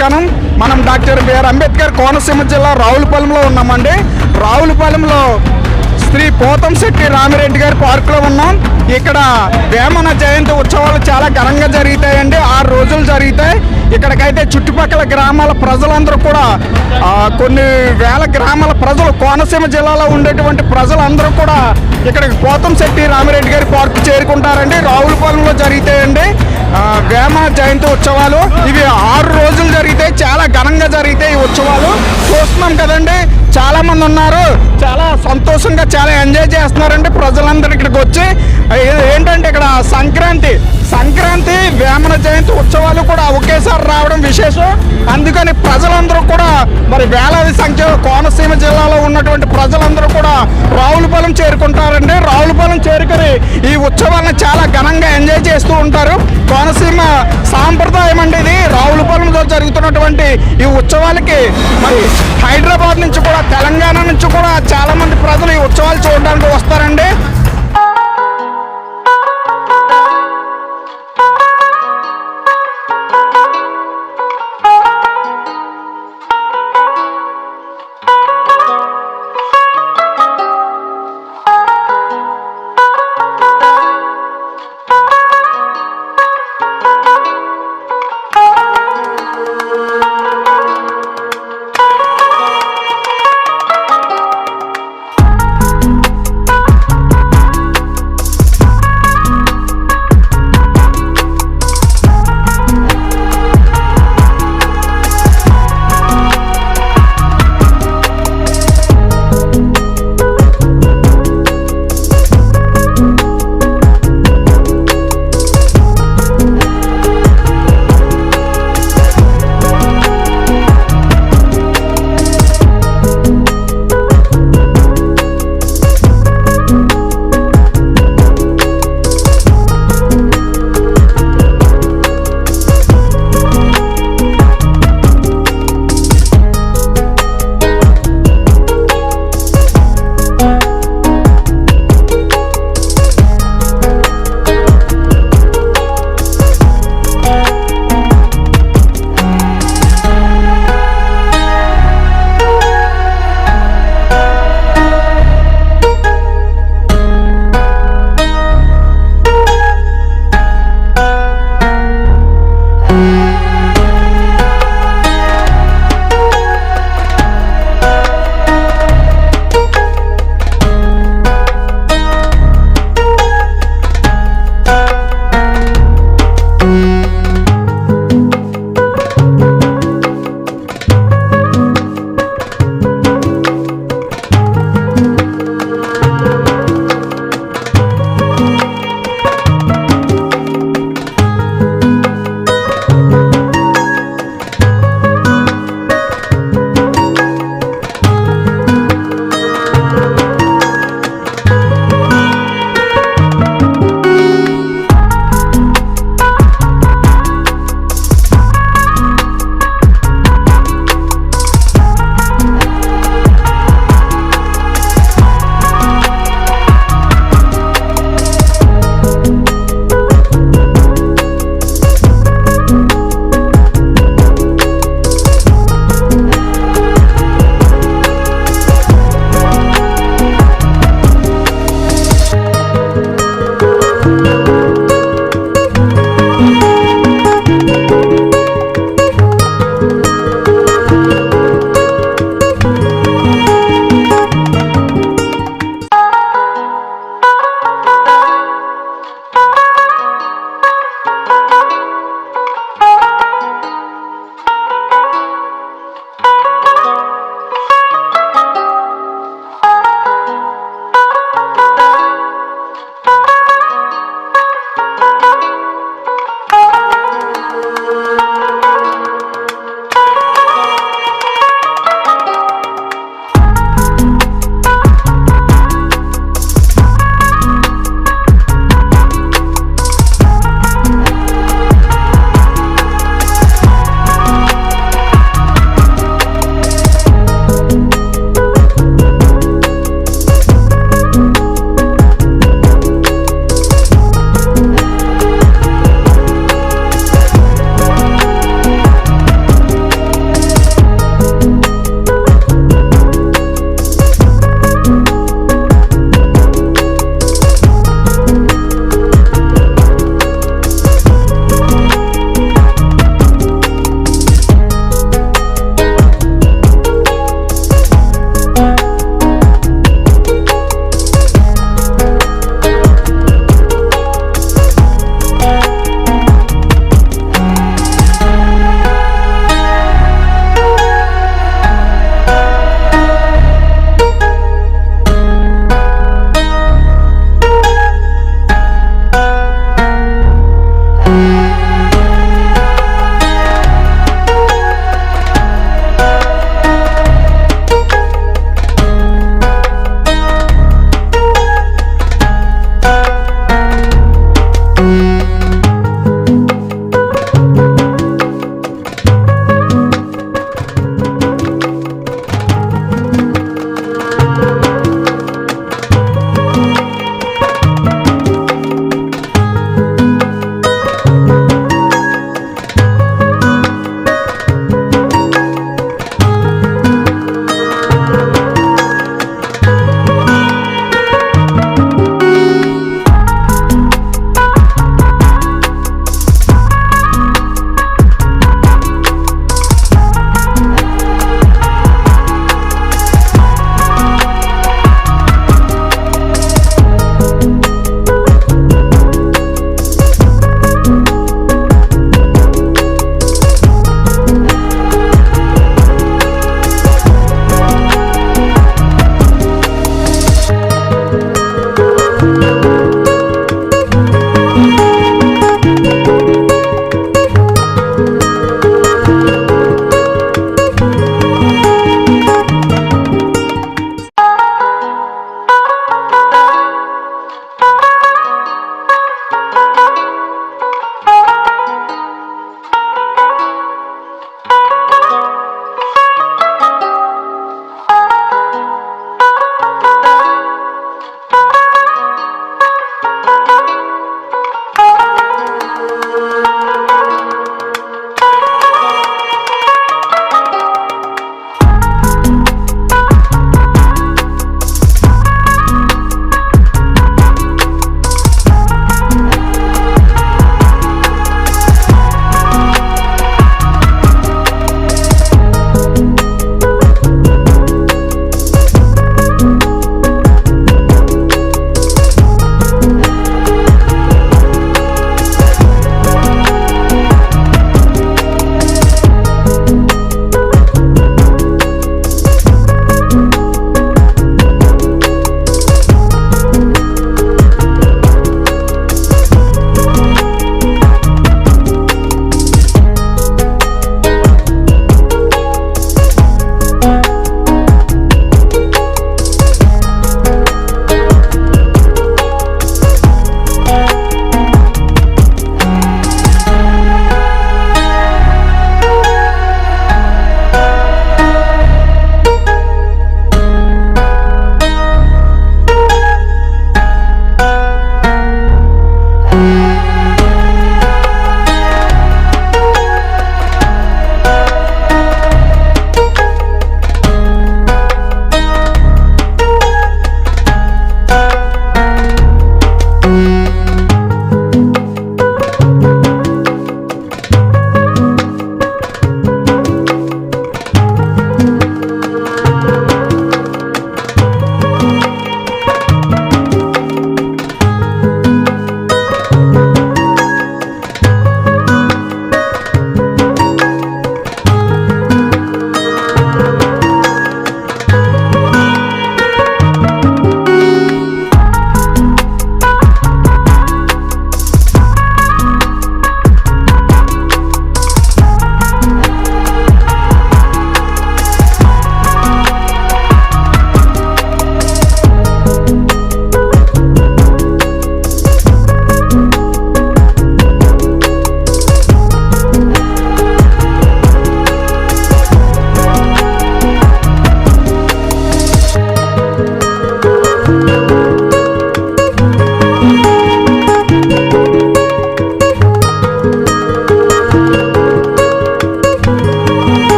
నమస్కారం. మనం doctor BR Ambedkar Konaseema జిల్లా రావులపాలెంలో ఉన్నామండి. రావులపాలెంలో శ్రీ పోతంశెట్టి రామిరెడ్డి గారి పార్కులో ఉన్నాం. ఇక్కడ వేమన జయంతి ఉత్సవాలు చాలా ఘనంగా జరుగుతాయండి. 6 రోజులు జరుగుతాయి. ఇక్కడికైతే చుట్టుపక్కల గ్రామాల ప్రజలందరూ కూడా కొన్ని వేల గ్రామాల ప్రజలు, కోనసీమ జిల్లాలో ఉండేటువంటి ప్రజలందరూ కూడా ఇక్కడికి పోతంశెట్టి రామిరెడ్డి గారి పార్కు చేరుకుంటారండి. రావులపాలెంలో జరుగుతాయండి వేమన జయంతి ఉత్సవాలు. ఇవి 6 రోజులు జరుగుతాయి. చాలా ఘనంగా జరుగుతాయి ఈ ఉత్సవాలు. చూస్తున్నాం కదండి, చాలా మంది ఉన్నారు. చాలా సంతోషంగా చాలా ఎంజాయ్ చేస్తున్నారండి ప్రజలందరూ ఇక్కడికి వచ్చి. ఏంటంటే ఇక్కడ సంక్రాంతి వేమన జయంతి ఉత్సవాలు కూడా ఒకేసారి రావడం విశేషం. అందుకని ప్రజలందరూ కూడా మరి వేలాది సంఖ్యలో కోనసీమ జిల్లాలో ఉన్నటువంటి ప్రజలందరూ కూడా రావులపాలెం చేరుకుంటారండి. రావులపాలెం చేరుకొని ఈ ఉత్సవాలను చాలా ఘనంగా ఎంజాయ్ చేస్తూ ఉంటారు. కోనసీమ సాంప్రదాయం అండి ఇది. రావులపాలెంలో జరుగుతున్నటువంటి ఈ ఉత్సవాలకి మరి హైదరాబాద్ నుంచి కూడా, తెలంగాణ నుంచి కూడా చాలా మంది ప్రజలు ఈ ఉత్సవాలు చూడడానికి వస్తారండి.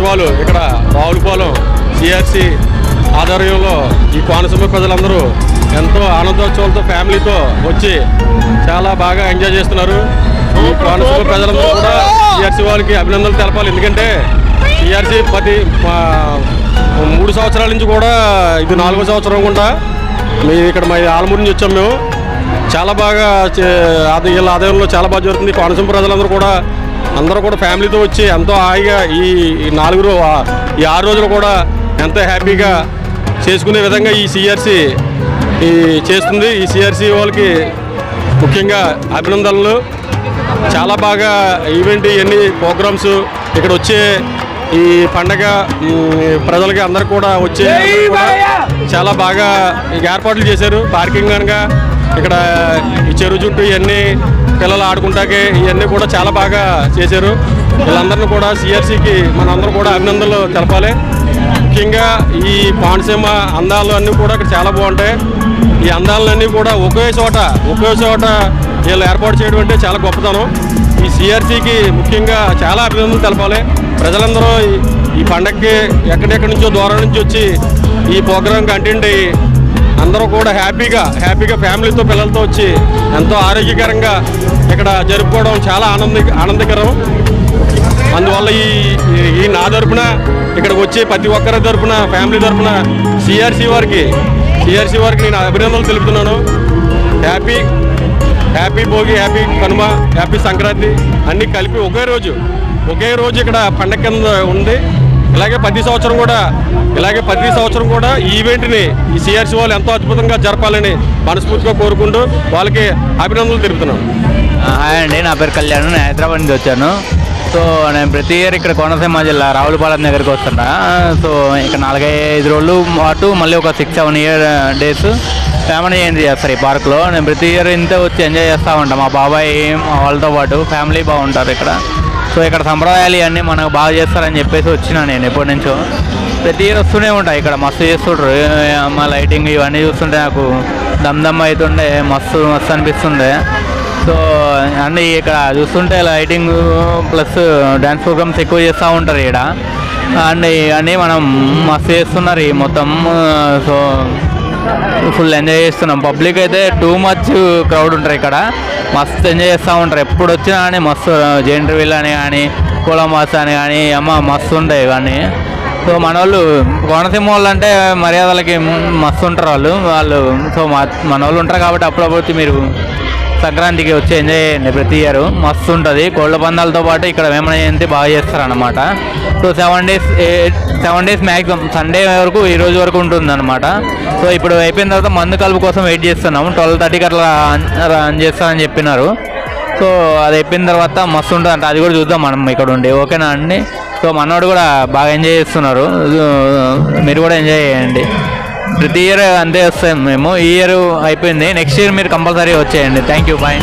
వాళ్ళు ఇక్కడ రావులపాలెం సిఆర్సి ఆధ్వర్యంలో ఈ కోనసీమ ప్రజలందరూ ఎంతో ఆనందోత్సవాలతో ఫ్యామిలీతో వచ్చి చాలా బాగా ఎంజాయ్ చేస్తున్నారు. ఈ కోనసీమ ప్రజలందరూ కూడా సిఆర్సి వాళ్ళకి అభినందనలు తెలపాలి. ఎందుకంటే సిఆర్సి 3 సంవత్సరాల నుంచి కూడా ఇది 4వ సంవత్సరం కూడా మేము ఇక్కడ మా ఆలమూరు నుంచి వచ్చాం. మేము చాలా బాగా వీళ్ళ ఆదాయంలో చాలా బాగా జరుగుతుంది. కోనసీమ ప్రజలందరూ కూడా అందరూ కూడా ఫ్యామిలీతో వచ్చి ఎంతో హాయిగా ఈ 6 రోజులు కూడా ఎంతో హ్యాపీగా చేసుకునే విధంగా ఈ సిఆర్సి చేస్తుంది. ఈ సిఆర్సి వాళ్ళకి ముఖ్యంగా అభినందనలు. చాలా బాగా ఈవెంట్ ఇవన్నీ ప్రోగ్రామ్స్ ఇక్కడ వచ్చే ఈ పండగ ప్రజలకి అందరు కూడా వచ్చే చాలా బాగా ఏర్పాట్లు చేశారు. పార్కింగ్ కనుక ఇక్కడ ఈ చెరువు చుట్టూ ఇవన్నీ పిల్లలు ఆడుకుంటాకే ఇవన్నీ కూడా చాలా బాగా చేశారు. వీళ్ళందరినీ కూడా సిఆర్సికి మనందరూ కూడా అభినందనలు తెలపాలి. ముఖ్యంగా ఈ కోనసీమ అందాలు అన్నీ కూడా ఇక్కడ చాలా బాగుంటాయి. ఈ అందాలన్నీ కూడా ఒకే చోట వీళ్ళు ఏర్పాటు చేయడం అంటే చాలా గొప్పతనం. ఈ సిఆర్సికి ముఖ్యంగా చాలా అభినందనలు తెలపాలి. ప్రజలందరూ ఈ పండగకి ఎక్కడెక్కడి నుంచో దూరం నుంచి వచ్చి ఈ ప్రోగ్రాంకి అటెండ్ అయ్యి అందరూ కూడా హ్యాపీగా ఫ్యామిలీతో పిల్లలతో వచ్చి ఎంతో ఆరోగ్యకరంగా ఇక్కడ జరుపుకోవడం చాలా ఆనందకరం. అందువల్ల ఈ నా తరపున ఇక్కడికి వచ్చే ప్రతి ఒక్కరి తరపున ఫ్యామిలీ తరపున సిఆర్సి వారికి నేను అభినందనలు తెలుపుతున్నాను. Happy Bhogi, happy Kanuma, happy Sankranti అన్నీ కలిపి ఒకే రోజు ఇక్కడ పండగ కింద ఉంది. ఇలాగే ప్రతి సంవత్సరం కూడా ఈ ఈవెంట్ని ఈ సిఆర్సి వాళ్ళు ఎంతో అద్భుతంగా జరపాలని మనస్ఫూర్తిగా కోరుకుంటూ వాళ్ళకి అభినందనలు తెలుపుతున్నాను. హాయ్ అండి, నా పేరు కళ్యాణ్. నేను హైదరాబాద్ నుంచి వచ్చాను. సో నేను ప్రతి ఇయర్ ఇక్కడ కోనసీమ జిల్లా రావులపాలెం దగ్గరికి వస్తున్నా. సో ఇక్కడ 4-5 రోజులు పాటు మళ్ళీ ఒక 6-7 డేస్ ఫ్యామిలీ ఎంజాయ్ చేస్తారు ఈ పార్క్లో. నేను ప్రతి ఇయర్ ఇంత వచ్చి ఎంజాయ్ చేస్తూ ఉంటాను. మా బాబాయ్ వాళ్ళతో పాటు ఫ్యామిలీ బాగుంటారు ఇక్కడ. సో ఇక్కడ సంప్రదాయాలు ఇవన్నీ మనకు బాగా చేస్తారని చెప్పేసి వచ్చినా నేను ఎప్పటి నుంచో. ప్రతి ఇయర్ వస్తూనే ఉంటాయి. ఇక్కడ మస్తు చేస్తుంటారు. మా లైటింగ్ ఇవన్నీ చూస్తుంటే నాకు దమ్ అవుతుండే మస్తు అనిపిస్తుంది. సో అన్నీ ఇక్కడ చూస్తుంటే లైటింగ్ ప్లస్ డ్యాన్స్ ప్రోగ్రామ్స్ ఎక్కువ చేస్తూ ఉంటారు ఇక్కడ. అండ్ అన్నీ మనం మస్తు చేస్తున్నారు ఈ మొత్తం. సో ఫుల్ ఎంజాయ్ చేస్తున్నాం. పబ్లిక్ అయితే టూ మచ్ క్రౌడ్ ఉంటారు ఇక్కడ. మస్తు ఎంజాయ్ చేస్తూ ఉంటారు. ఎప్పుడు వచ్చినా కానీ మస్తు జెండర్ వీల్ అని కానీ కొలంబాస్ అని కానీ మస్తు ఉంటాయి కానీ. సో మన వాళ్ళు కోనసీమ వాళ్ళు అంటే మర్యాదలకి మస్తు ఉంటారు వాళ్ళు. సో మన వాళ్ళు ఉంటారు కాబట్టి అప్పుడప్పుడు మీరు సంక్రాంతికి వచ్చి ఎంజాయ్ చేయండి. ప్రతి ఇయర్ మస్తు ఉంటుంది. కోళ్ళ పందాలతో పాటు ఇక్కడ వేమన జయంతి బాగా చేస్తారనమాట. సో 7 డేస్ మ్యాక్సిమం సండే వరకు ఈ రోజు వరకు ఉంటుంది అనమాట. సో ఇప్పుడు అయిపోయిన తర్వాత మందు కలుపు కోసం వెయిట్ చేస్తున్నాము. 12:30కి అట్లా రన్ చేస్తారని చెప్పినారు. సో అది అయిపోయిన తర్వాత మస్తు ఉంటుంది అంటే అది కూడా చూద్దాం మనం ఇక్కడ ఉండి. ఓకేనా అండి? సో మనోడు కూడా బాగా ఎంజాయ్ చేస్తున్నారు. మీరు కూడా ఎంజాయ్ చేయండి. ప్రతి ఇయర్ అంతే వస్తాం మేము. ఈ ఇయర్ అయిపోయింది. నెక్స్ట్ ఇయర్ మీరు కంపల్సరీ వచ్చేయండి. Thank you, bye.